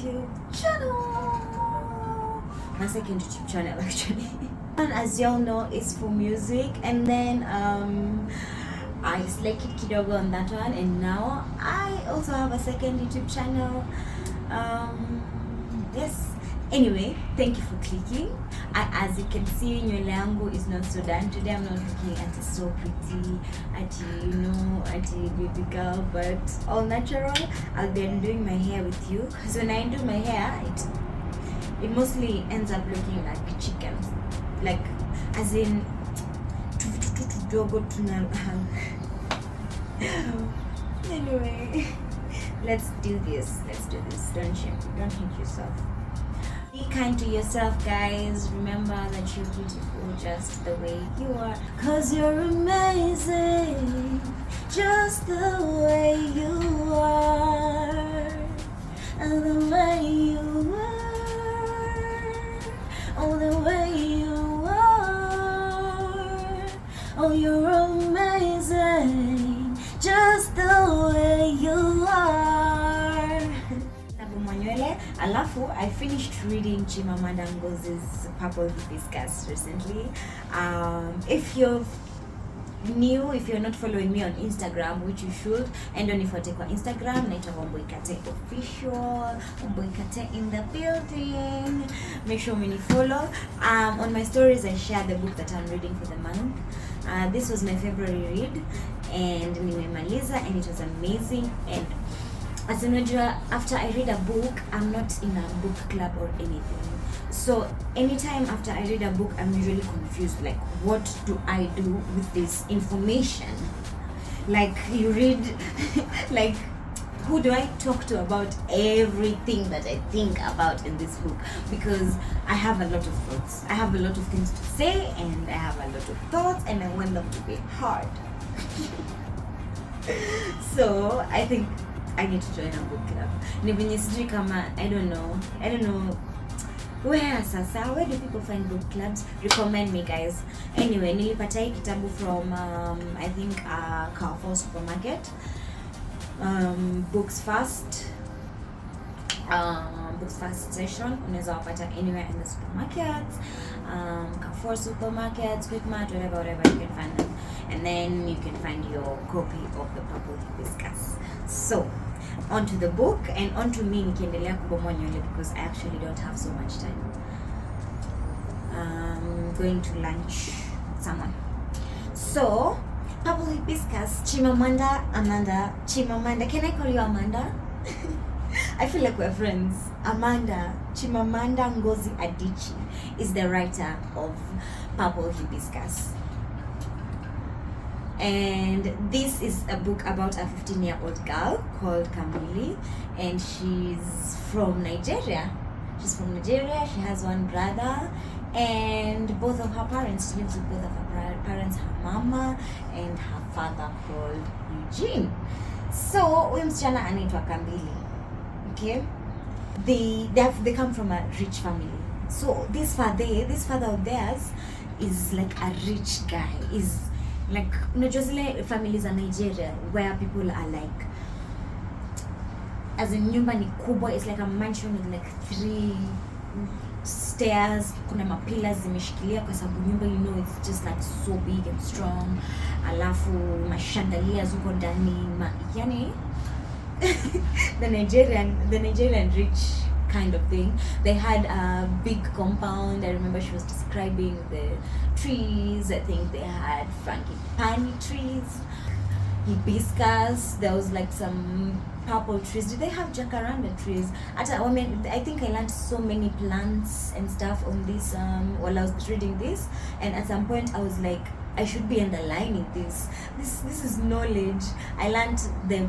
YouTube channel. My second YouTube channel actually. And as y'all know, it's for music, and then I slacked kidogo on that one, and now I also have a second YouTube channel. Yes. Anyway, thank you for clicking. As you can see, nywele yangu is not so done today. I'm not looking at it so pretty, at baby girl, but all natural. I'll be doing my hair with you, because when I do my hair, it mostly ends up looking like chicken, like as in anyway, let's do this. Don't hate yourself. Be kind to yourself, guys. Remember that you're beautiful just the way you are, cause you're amazing just the way you are, and the way you are, oh, the way you are, oh, you're amazing just the way you are. Alafu, I finished reading Chimamanda Ngozi's Purple Hibiscus recently. If you're new, if you're not following me on Instagram, which you should, and on if I take on Instagram, naita Wamboikate official, Wamboikate in the building. Make sure you follow. On my stories, I share the book that I'm reading for the month. This was my February read, and nimemaliza, and it was amazing. And as unajua, after I read a book, I'm not in a book club or anything. So anytime after I read a book, I'm usually confused, like, what do I do with this information? Like, you read, like, who do I talk to about everything that I think about in this book? Because I have a lot of thoughts. I have a lot of things to say, and I have a lot of thoughts, and I want them to be hard. So I think I need to join a book club. I don't know where do people find book clubs? Recommend me, guys. Anyway, nilipata hii kitabu from I think Carrefour supermarket. Books Fast session. Unaweza wapata anywhere in the supermarkets, Carrefour supermarkets, Quickmart, whatever you can find them. And then you can find your copy of the Purple Hibiscus. So, onto the book, and onto me nikiendelea kubomoa nywele, because I actually don't have so much time. Going to lunch with someone. So, Purple Hibiscus, Chimamanda. Can I call you Amanda? I feel like we're friends. Chimamanda Ngozi Adichie is the writer of Purple Hibiscus. And this is a book about a 15-year-old girl called Kamili, and she's from Nigeria. She has one brother, and both of her parents, she lives with both of her parents, her mama and her father called Eugene. So huyu msichana anaitwa Kamili. Okay? They come from a rich family. So this father of theirs is like a rich guy. Is like, unajua zile families in Nigeria where people are like, as in nyumba ni kubwa, it's like a mansion with like 3 stairs, kuna mapillars zimeshikilia kwa sababu nyumba, you know, it's just like so big and strong. Alafu mashandalias huko ndani, yani the Nigerian rich kind of thing. They had a big compound. I remember she was describing the trees. I think they had frangipani trees, hibiscus. There was like some purple trees. Did they have jacaranda trees? I think I learned so many plants and stuff on this while I was reading this, and at some point I was like, I should be underlining this. This is knowledge. I learned the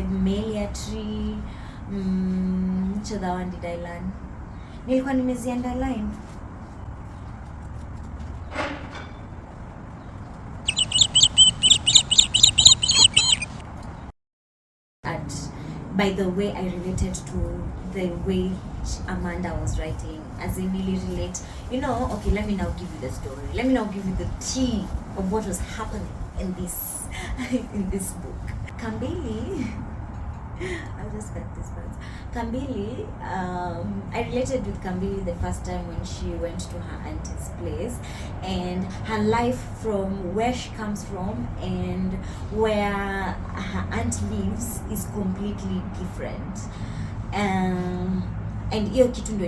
Melia tree. Which other one did I learn? Nilikuwa nimezi underline. By the way, I related to the way Amanda was writing, as in really relate. You know, okay, let me now give you the story. Let me now give you the tea of what was happening in this book. Kamili I'll just cut this part. Kambili, I related with Kambili the first time when she went to her auntie's place, and her life from where she comes from and where her aunt lives is completely different. And hiyo kitu ndo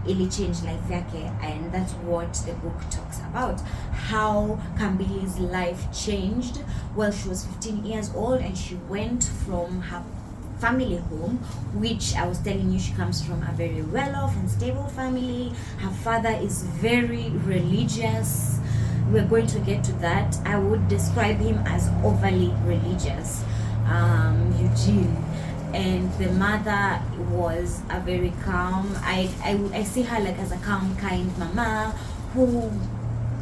ilichange life yake, and that's what the book talks about, how Kambili's life changed while she was 15 years old and she went from her family home, which I was telling you, she comes from a very well-off and stable family. Her father is very religious. We're going to get to that. I would describe him as overly religious, Eugene. And the mother was a very calm, I see her like as a calm, kind mama who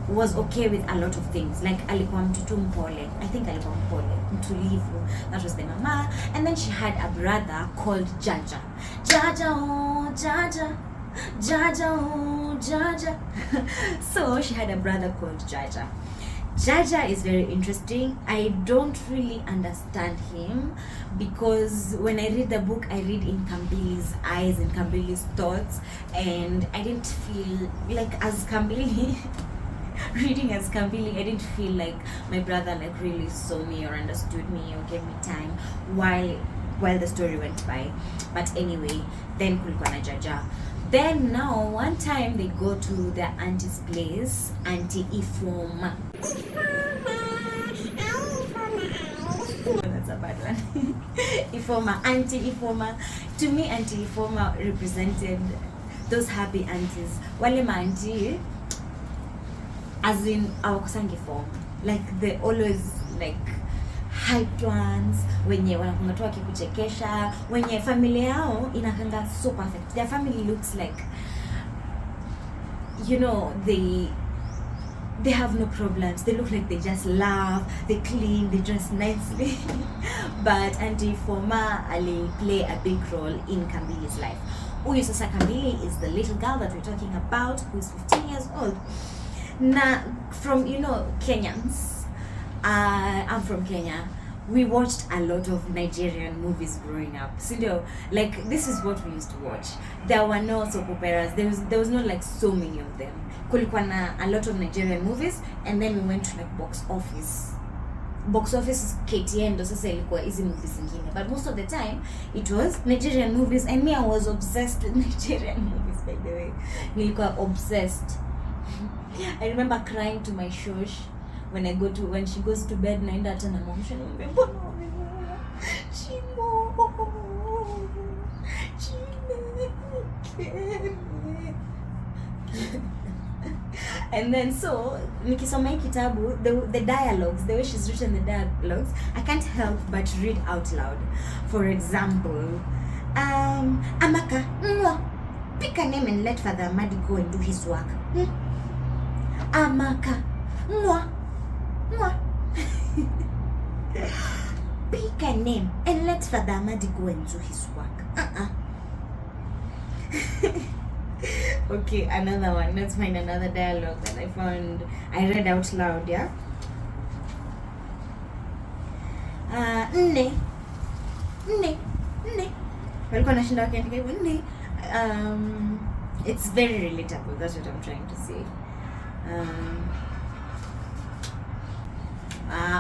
was okay with a lot of things. Like alikuwa mtoto mpole, I think alikuwa mpole, mtulivu. That was the mama. And then she had a brother called Jaja. Jaja, oh Jaja, Jaja, oh Jaja. So she had a brother called Jaja. Jaja is very interesting. I don't really understand him because when I read the book, I read in Kambili's eyes, in Kambili's thoughts, and I didn't feel like, as Kambili, reading as Kambili, I didn't feel like my brother like really saw me or understood me or gave me time while the story went by. But anyway, then kulikuwa na Jaja. Then now, one time they go to their auntie's place, Auntie Ifoma. That's a bad one. Ifoma, Auntie Ifoma. To me, Auntie Ifoma represented those happy aunties. Wale ma auntie, as in hawakosangi form. Like they always like hyped ones, wenye wanakunga tu wakikuchekesha, wenye familia yao inakanga so perfect. Their family looks like, you know, they have no problems. They look like they just laugh, they clean, they dress nicely. But Auntie Foma ali play a big role in Kambili's life. Huyu sasa Kambili is the little girl that we're talking about, who is 15 years old. Now, from, you know, Kenyans, I'm from Kenya. We watched a lot of Nigerian movies growing up. So, like, this is what we used to watch. There were no soap operas. There was not like so many of them. Kulikuwa na a lot of Nigerian movies, and then we went to like box office. Box office KTN ndo sasa ilikuwa hizi movies zingine. But most of the time it was Nigerian movies, and me, I was obsessed with Nigerian movies, by the way. Nilikuwa obsessed. I remember crying to my shosh when she goes to bed, naenda hata na mom shani Chimo and then so nikisoma hii kitabu, the dialogues, the way she's written the dialogues, I can't help but read out loud. For example, Amaka, pick a name and let Father Amadi go and do his work. Amaka, pick a name and let Father Amadi go and do his work. Okay, another one. Let's find another dialogue that I read out loud, yeah? Nne. Walikuwa nashinda wakiandika hivyo nne. It's very relatable, that's what I'm trying to say.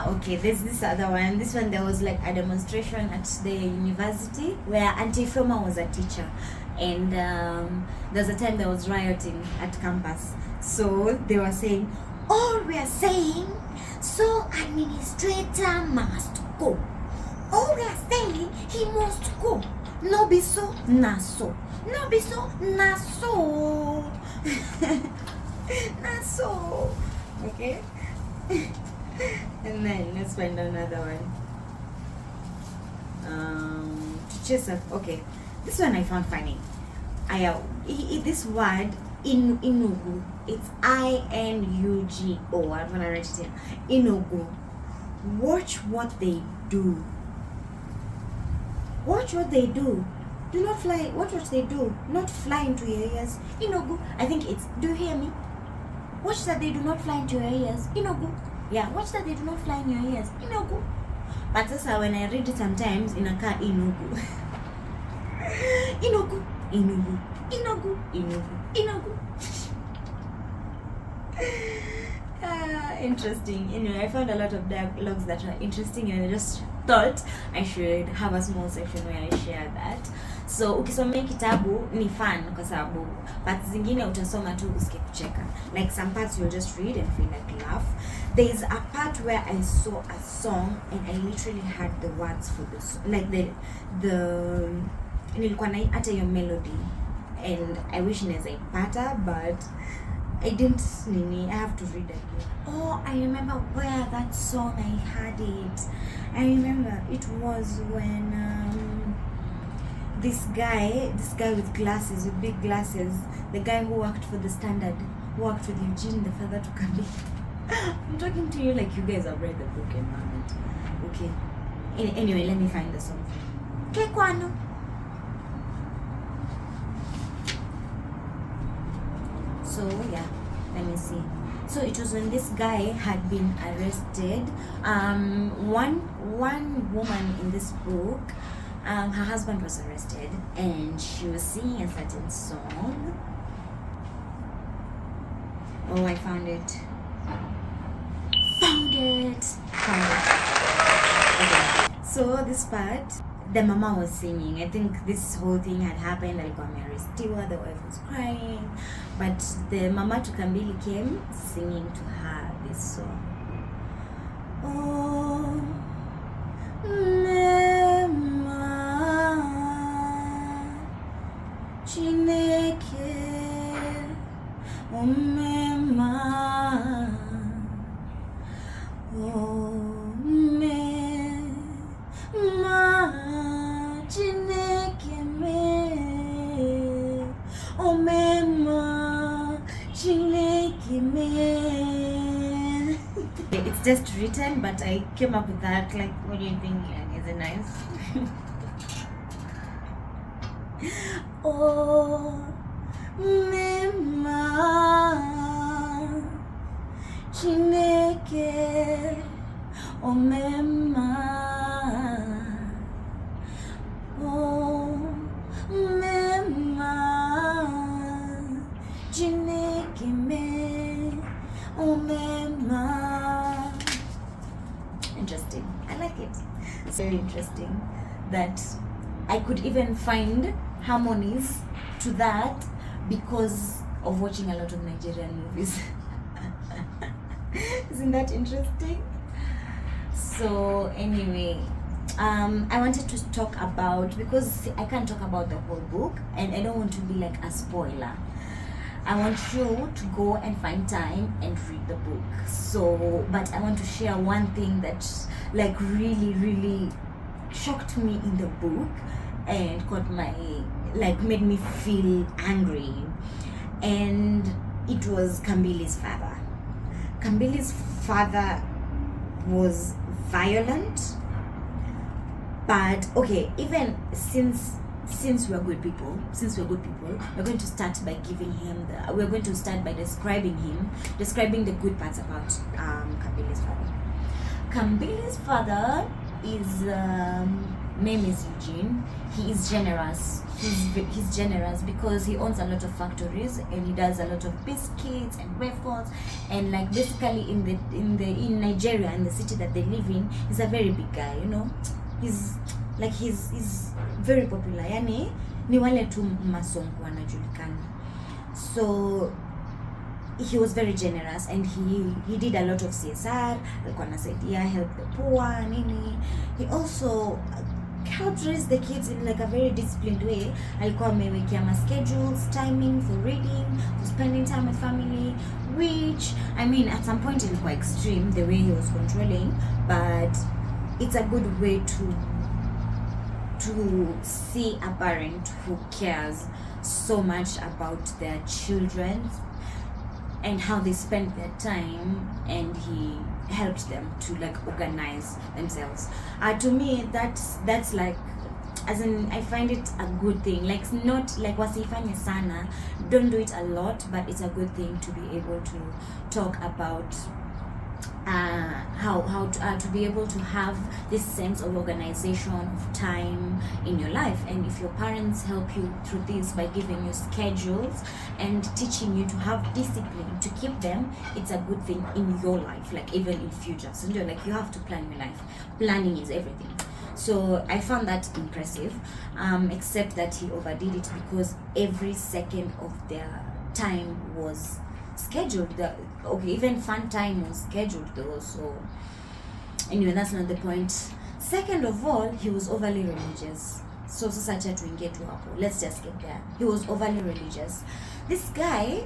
Okay, there's this other one. This one, there was like a demonstration at the university where Auntie Foma was a teacher, and there's a time there was rioting at campus. So they were saying, all we are saying, so administrator must go. All we are saying, he must go. No be so, na so. No be so, na so. Na so. Okay? And then let's find another one. To chase up. Okay, this one I found funny. This word inugu. It's INUGO. I'm gonna write it here. Inugu. Watch what they do. Watch what they do. Do not fly. Watch what they do. Not fly into your ears. Inugu. I think it's. Do you hear me? Watch that they do not fly into your ears. Inugu. Yeah, watch that they do not fly in your ears. Inugu. but sasa when I read it sometimes inakaa inugu. Inugu, inugu, inugu, inugu, inugu. Interesting. Anyway, I found a lot of dialogues that were interesting, and I just thought I should have a small section where I share that. So ukisomea kitabu ni fun kwa sababu parts zingine utasoma tu usikie kucheka. Like some parts you'll just read and feel like laugh. There is a part where I saw a song and I literally had the words for the song, like the nilikuwa na hata your melody, and I wish naweza ipata but I didn't I have to read again. Oh, I remember where that song I had it. I remember it was when this guy with glasses, with big glasses, the guy who worked for the Standard, who worked with Eugene, the father to Kambi. I'm talking to you like you guys have read the book environment. Okay. Anyway, let me find the song. Okay, Kwano. So yeah, let me see. So it was when this guy had been arrested. One woman in this book, her husband was arrested, and she was singing a certain song. Oh, I found it. Found it. Okay. So this part, the mama was singing. I think this whole thing had happened. Alikuwa amearestiwa, the wife was crying, but the mama to Kambili came singing to her this song. Oh, Mema Chineke, oh Mema, oh Mema Chineke me, oh Mema Chineke me. It's just written, but I came up with that. Like, what do you think? Like, is it nice? Oh, Mema Chineke, oh Mema, oh Mema Chineke me, oh Mema. Interesting. I like it. It's very interesting that I could even find harmonies to that because of watching a lot of Nigerian movies. Isn't that interesting? So anyway, I wanted to talk about, because I can't talk about the whole book and I don't want to be like a spoiler. I want you to go and find time and read the book. So, but I want to share one thing that like really shocked me in the book and made me feel angry. And it was Kambili's father. Kambili's father was violent, but okay, even since we're good people, we're going to start by describing the good parts about Kambili's father. Kambili's father is name is Eugene. He is generous. He's generous because he owns a lot of factories and he does a lot of biscuits and waffles, and like basically in Nigeria, in the city that they live in, he's a very big guy, you know. He's very popular. Yani ni wale tu masongo wanajulikana. So he was very generous and he did a lot of CSR. Alikuwa anasaidia help the poor nini. He also helped raise the kids in like a very disciplined way. Alikuwa amewekea schedules, timing for reading, for spending time with family, which I mean at some point ilikuwa extreme the way he was controlling, but it's a good way to see a parent who cares so much about their children and how they spend their time, and he helped them to like organize themselves. To me that's like, as in I find it a good thing. Like not like wasifanye sana, don't do it a lot, but it's a good thing to be able to talk about to be able to have this sense of organization of time in your life. And if your parents help you through this by giving you schedules and teaching you to have discipline to keep them, it's a good thing in your life, like even in future. So you're like, you have to plan your life. Planning is everything. So I found that impressive, except that he overdid it, because every second of their time was scheduled. Okay, even fun time was scheduled though. So anyway, that's not the point. Second of all, he was overly religious. So such a twin get to happen. Let's just get there. He was overly religious. This guy,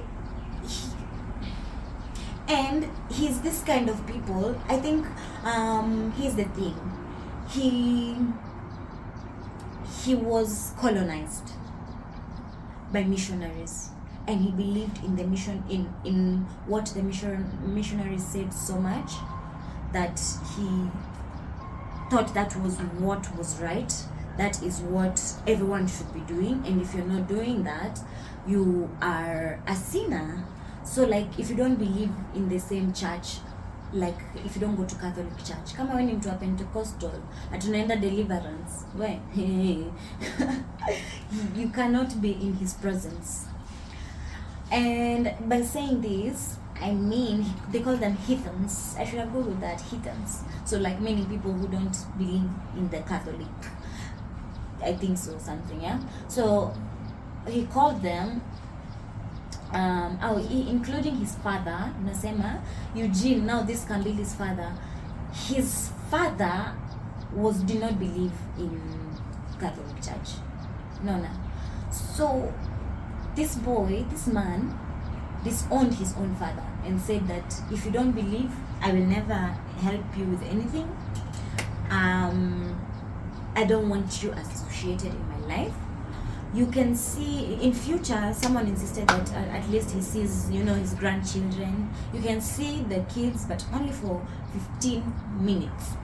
and he's this kind of people. I think here's the thing. He was colonized by missionaries, and he believed in the mission, in what the missionaries said so much that he thought that was what was right. That is what everyone should be doing, and if you're not doing that, you are a sinner. So like, if you don't believe in the same church, like if you don't go to Catholic church, kama wewe ni mtu wa Pentecostal atunaenda deliverance, we you cannot be in his presence. And by saying this, I mean, they call them heathens. I should have googled that, heathens. So like many people who don't believe in the Catholic, I think so, something, yeah. So he called them including his father, nasema Eugene. Now this can be his father. His father did not believe in Catholic church. No. So this man disowned his own father and said that if you don't believe, I will never help you with anything. I don't want you associated in my life. You can see in future, someone insisted that at least he sees, his grandchildren. You can see the kids, but only for 15 minutes.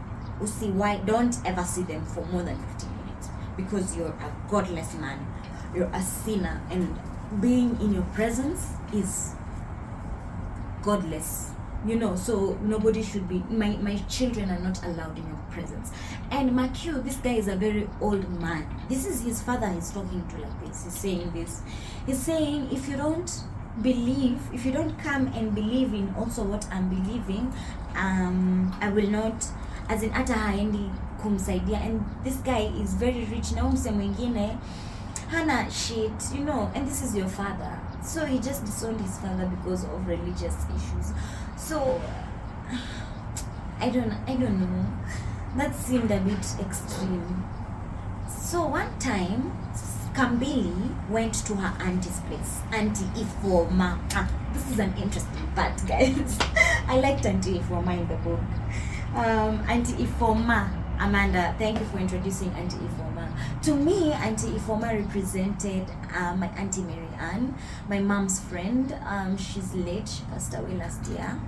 You see why? Don't ever see them for more than 15 minutes, because you're a godless man. You're a sinner, and being in your presence is godless. So nobody should be, my children are not allowed in your presence. And Matthew, this guy is a very old man. This is his father he's talking to like this. He's saying this. He's saying, if you don't come and believe in also what I'm believing, I will not, as in hata haendi kumsaidia. And this guy is very rich. Na mse mwingine hana shit, and this is your father. So he just disowned his father because of religious issues. So I don't know. That seemed a bit extreme. So one time, Kambili went to her auntie's place, Auntie Ifoma. This is an interesting part, guys. I liked Auntie Ifoma in the book. Auntie Ifoma, Amanda, thank you for introducing Auntie Ifoma. To me, Auntie Ifoma represented my Auntie Mary Ann, my mom's friend. She's late, she passed away last year.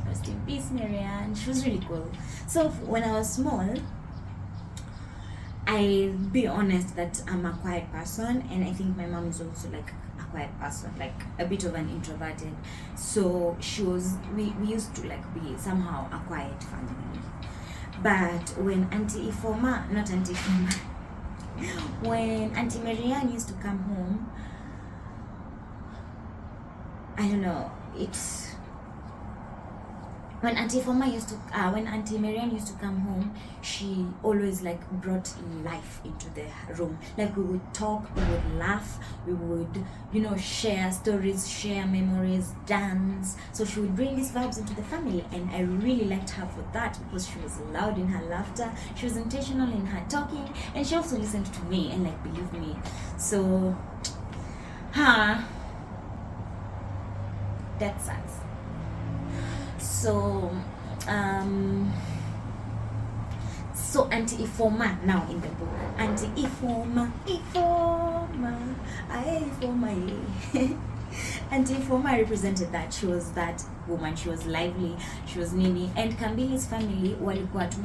Rest in peace, Mary Ann. She was really cool. So when I was small, I'll be honest that I'm a quiet person, and I think my mom is also like a quiet person, like a bit of an introverted. So we used to like be somehow a quiet family. But when when Auntie Marianne used to come home, I don't know, when Auntie Marianne used to come home, she always like brought life into the room. Like we would talk, we would laugh, we would, share stories, share memories, dance. So she would bring these vibes into the family, and I really liked her for that, because she was loud in her laughter, she was intentional in her talking, and she also listened to me and like believed me. So, that sucks. So Auntie Ifoma now in the book. Auntie Ifoma, Auntie Ifoma represented that. She was that woman. She was lively. She was nini. And Kambili's family walikuwa tu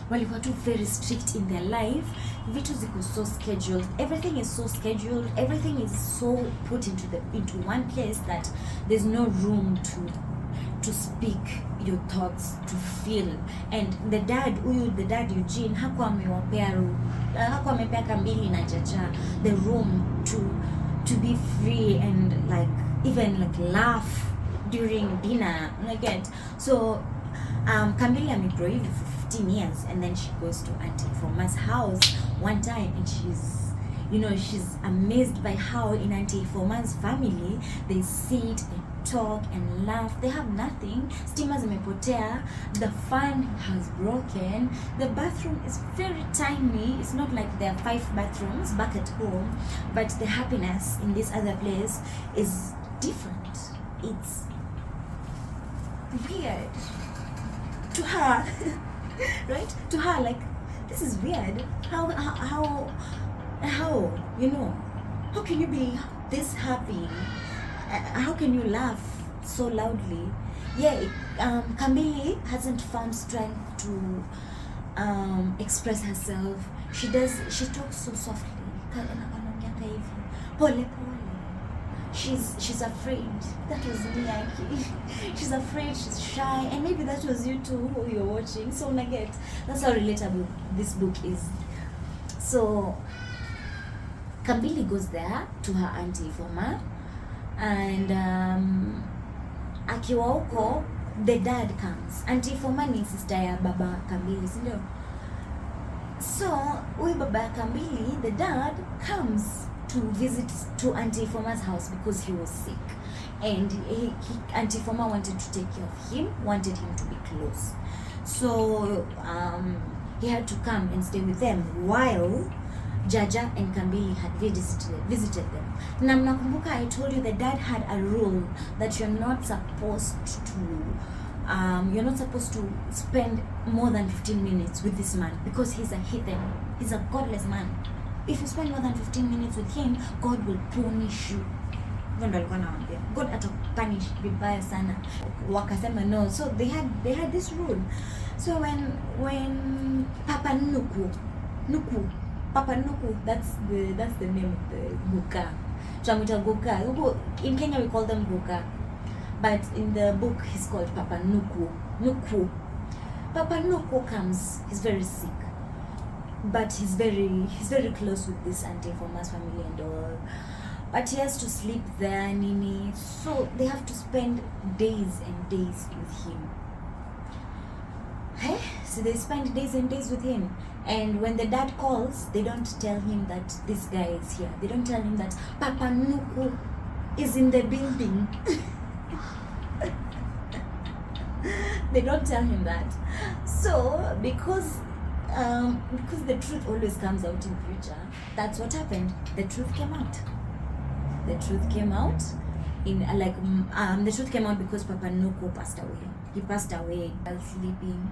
walikuwa too very strict in their life. Vitu ziko so scheduled, everything is so scheduled, everything is so put into one place that there's no room to speak your thoughts, to feel. And the dad Eugene hakuwa amepea Kambili na Jaja the room to be free and like even like laugh during dinner, get. So Kambili amegrow hivi for 15 years, and then she goes to Auntie Forma's house one time, and she's amazed by how in Auntie Forma's family they sit and talk and laugh. They have nothing. Stima zimepotea, the fan has broken, the bathroom is very tiny. It's not like there are 5 bathrooms back at home, but the happiness in this other place is different. It's weird to her. Right? To her, like, this is weird. How how can you be this happy? How can you laugh so loudly? Kambili hasn't found strength to express herself. She talks so softly. Pole. She's afraid. That was me, Aki. She's afraid, she's shy, and maybe that was you too who you're watching. So that's how relatable this book is. So Kambili goes there to her Auntie Forma, and akiwa huko the dad comes. Auntie Forma ni sister ya baba Kambili, si ndio? So huyu baba Kambili, the dad comes to visit to Auntie Forma's house because he was sick, and Auntie Forma wanted to take care of him, wanted him to be close. So he had to come and stay with them while Jaja and Kambili had visited them. Na mnakumbuka I told you the dad had a rule that you're not supposed to spend more than 15 minutes with this man because he's a heathen. He's a godless man. If you spend more than 15 minutes with him, God will punish you. God atapunish vibaya sana. Wakasema no. So they had this rule. So when Papa Nuku, that's the name of the Guka. Tunamuita Guka. In Kenya we call them Guka, but in the book he's called Papa Nuku. Papa Nuku comes. He's very sick, but he's very close with this Auntie Forma's family and all. But he has to sleep there, Nini. So they have to spend days and days with him. So they spend days and days with him. And when the dad calls, they don't tell him that this guy is here. They don't tell him that Papa Nuku is in the building. They don't tell him that. So because the truth always comes out in future, that's what happened. The truth came out. The truth came out the truth came out because Papa Nuku passed away. He passed away while sleeping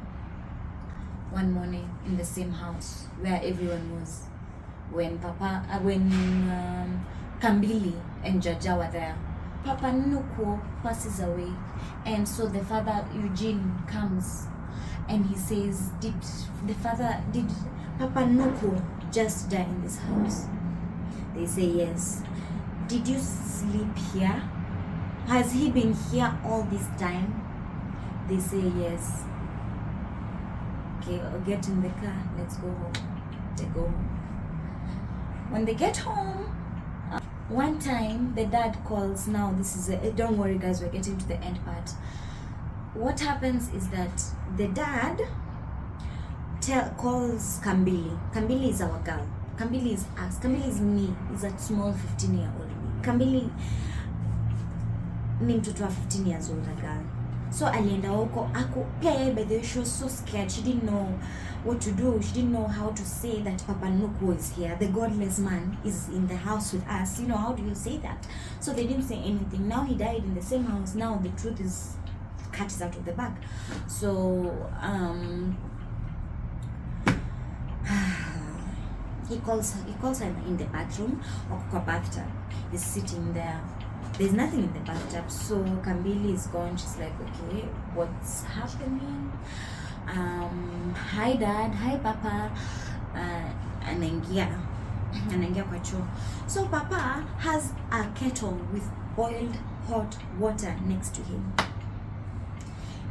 one morning in the same house where everyone was when Kambili and Jaja were there. Papa Nuku passes away, and so the father Eugene comes and he says, did Papa Nuku just die in this house? They say yes. Did you sleep here? Has he been here all this time? They say yes. Okay, I'll get in the car, let's go home. They go home. When they get home, one time the dad calls. Now this is don't worry guys, we're getting to the end part. What happens is that the dad calls Kambili. Kambili is our girl. Kambili is us. Kambili is me. Is a small 15-year-old me. Kambili ni mtoto wa 15 years old girl. So alienda huko pia by the way, she was so scared. She didn't know what to do. She didn't know how to say that Papa Nuku is here. The godless man is in the house with us. How do you say that? So they didn't say anything. Now he died in the same house. Now the truth is cut is out of the bag. So he calls her in the bathroom or kwa bathtub. He's sitting there. There's nothing in the bathtub. So Kambili is gone. She's like, okay, what's happening? Hi dad, hi papa. Anaingia kwa choo. So papa has a kettle with boiled hot water next to him.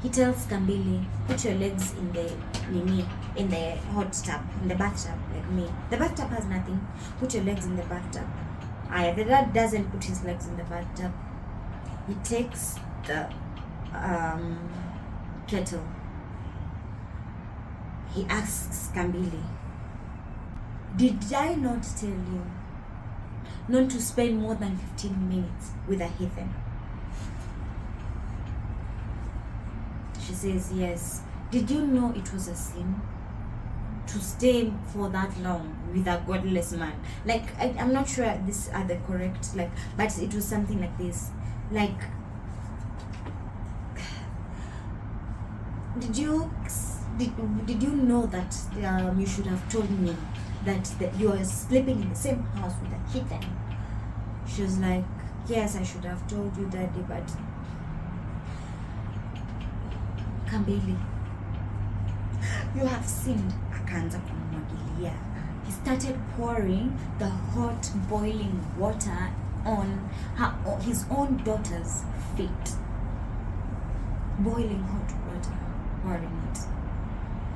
He tells Kambili, put your legs in the hot tub, in the bathtub, like me. The bathtub has nothing. Put your legs in the bathtub. The dad doesn't put his legs in the bathtub. He takes the kettle. He asks Kambili, did I not tell you not to spend more than 15 minutes with a heathen? She says, yes. Did you know it was a sin to stay for that long with a godless man? Like, I'm not sure these are the correct, but it was something like this. Like, did you know that you should have told me that you are sleeping in the same house with a heathen? She was like, yes, I should have told you, Daddy, but Kambili, you have sinned. Akaanza kumwagilia. He started pouring the hot boiling water on his own daughter's feet. Boiling hot water, pouring it.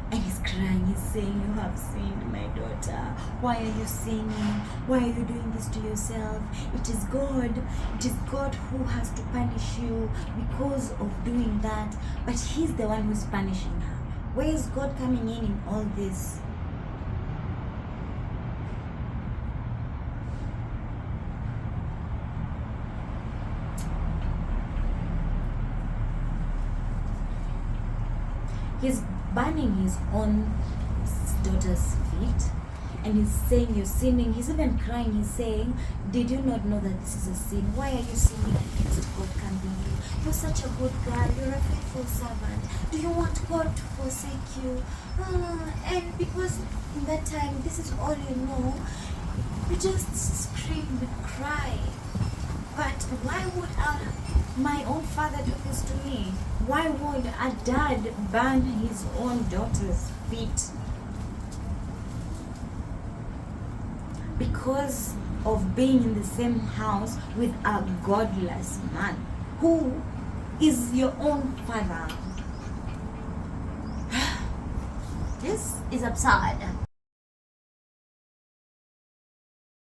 And he's crying, he's saying, you have sinned, my daughter. Why are you sinning? Why are you doing this to yourself? It is God who has to punish you because of doing that. But he's the one who's punishing her. Where is God coming in all this? He's burning his own daughter's feet, and he's saying, you're sinning. He's even crying. He's saying, did you not know that this is a sin? Why are you sinning against God, Kambili? You're such a good girl. You're a faithful servant. Do you want God to forsake you? And because in that time, this is all you know, you just scream and cry. But why would my own father do this to me? Why would a dad burn his own daughter's feet? Because of being in the same house with a godless man who is your own father. This is absurd.